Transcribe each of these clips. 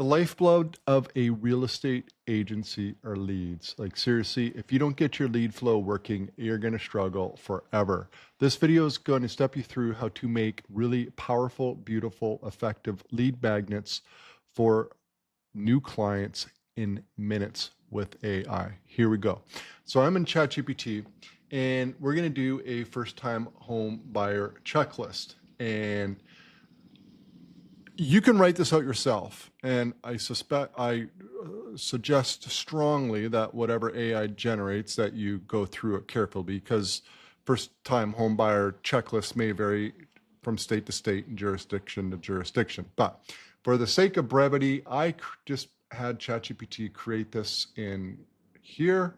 The lifeblood of a real estate agency are leads. Like seriously, if you don't get your lead flow working, you're going to struggle forever. This video is going to step you through how to make really powerful, beautiful, effective lead magnets for new clients in minutes with AI. Here we go. So I'm in ChatGPT and we're going to do a first-time home buyer checklist. And you can write this out yourself, and I suggest strongly that whatever AI generates that you go through it carefully, because first-time home buyer checklists may vary from state to state and jurisdiction to jurisdiction. But for the sake of brevity, I just had ChatGPT create this in here.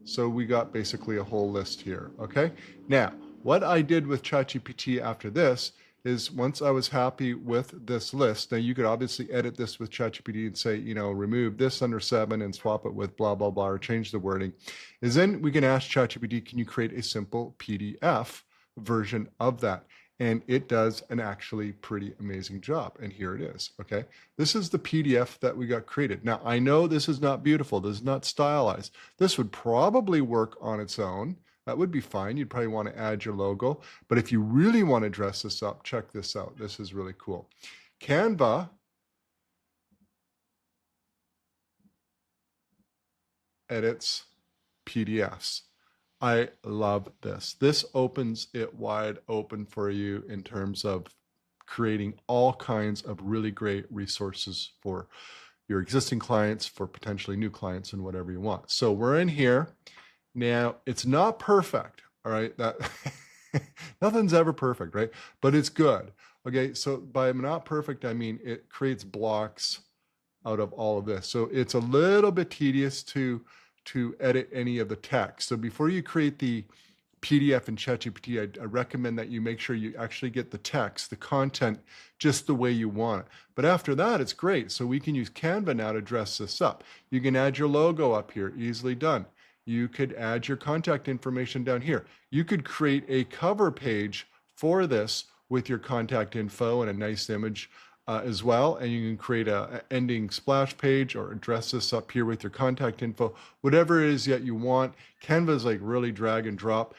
So we got basically a whole list here, okay? Now, what I did with ChatGPT after this is once I was happy with this list, now you could obviously edit this with ChatGPT and say, you know, remove this under 7 and swap it with blah, blah, blah, or change the wording, is then we can ask ChatGPT, can you create a simple PDF version of that? And it does an actually pretty amazing job. And here it is, okay? This is the PDF that we got created. Now, I know this is not beautiful. This is not stylized. This would probably work on its own. That would be fine. You'd probably want to add your logo. But if you really want to dress this up, check this out. This is really cool. Canva edits PDFs. I love this. This opens it wide open for you in terms of creating all kinds of really great resources for your existing clients, for potentially new clients, and whatever you want. So we're in here. Now, it's not perfect, all right? That nothing's ever perfect, right? But it's good. Okay, so by not perfect, I mean it creates blocks out of all of this. So it's a little bit tedious to edit any of the text. So before you create the PDF in ChatGPT, I recommend that you make sure you actually get the text, the content, just the way you want it. But after that, it's great. So we can use Canva now to dress this up. You can add your logo up here, easily done. You could add your contact information down here. You could create a cover page for this with your contact info and a nice image as well, and you can create a ending splash page or address this up here with your contact info, whatever it is that you want. Canva is like really drag and drop.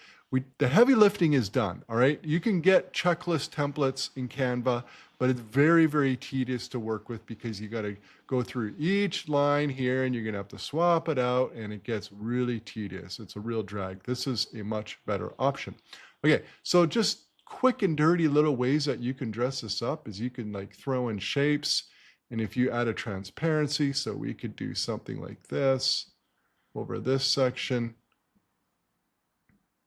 The heavy lifting is done, all right? You can get checklist templates in Canva, but it's very, very tedious to work with because you got to go through each line here and you're going to have to swap it out, and it gets really tedious. It's a real drag. This is a much better option. Okay, so just quick and dirty little ways that you can dress this up is you can like throw in shapes, and if you add a transparency, so we could do something like this over this section.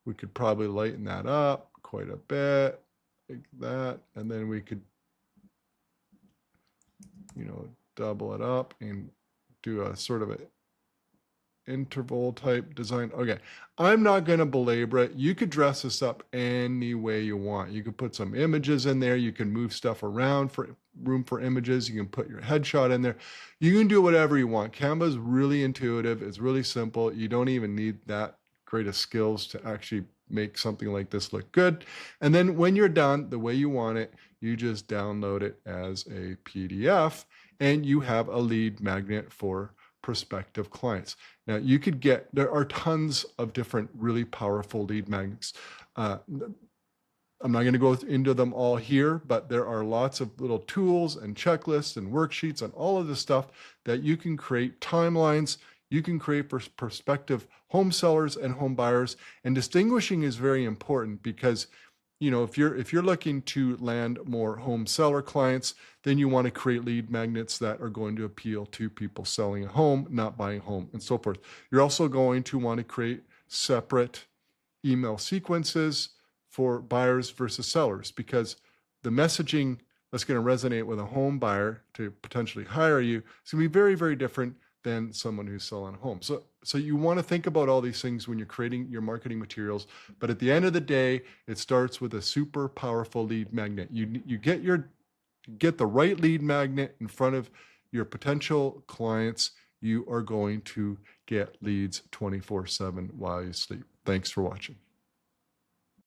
We could probably lighten that up quite a bit, like that, and then we could, you know, double it up and do a sort of a interval type design. Okay, I'm not going to belabor it. You could dress this up any way you want. You could put some images in there. You can move stuff around for room for images. You can put your headshot in there. You can do whatever you want. Canva is really intuitive. It's really simple. You don't even need that great of skills to actually make something like this look good. And then when you're done the way you want it, you just download it as a PDF and you have a lead magnet for prospective clients. Now you could there are tons of different really powerful lead magnets. I'm not going to go into them all here, but there are lots of little tools and checklists and worksheets and all of this stuff that you can create timelines. You can create for prospective home sellers and home buyers. And distinguishing is very important because, you know, if you're looking to land more home seller clients, then you want to create lead magnets that are going to appeal to people selling a home, not buying a home, and so forth. You're also going to want to create separate email sequences for buyers versus sellers, because the messaging that's going to resonate with a home buyer to potentially hire you is going to be very, very different than someone who's selling a home. So you want to think about all these things when you're creating your marketing materials. But at the end of the day, it starts with a super powerful lead magnet. You get the right lead magnet in front of your potential clients. You are going to get leads 24/7 while you sleep. Thanks for watching.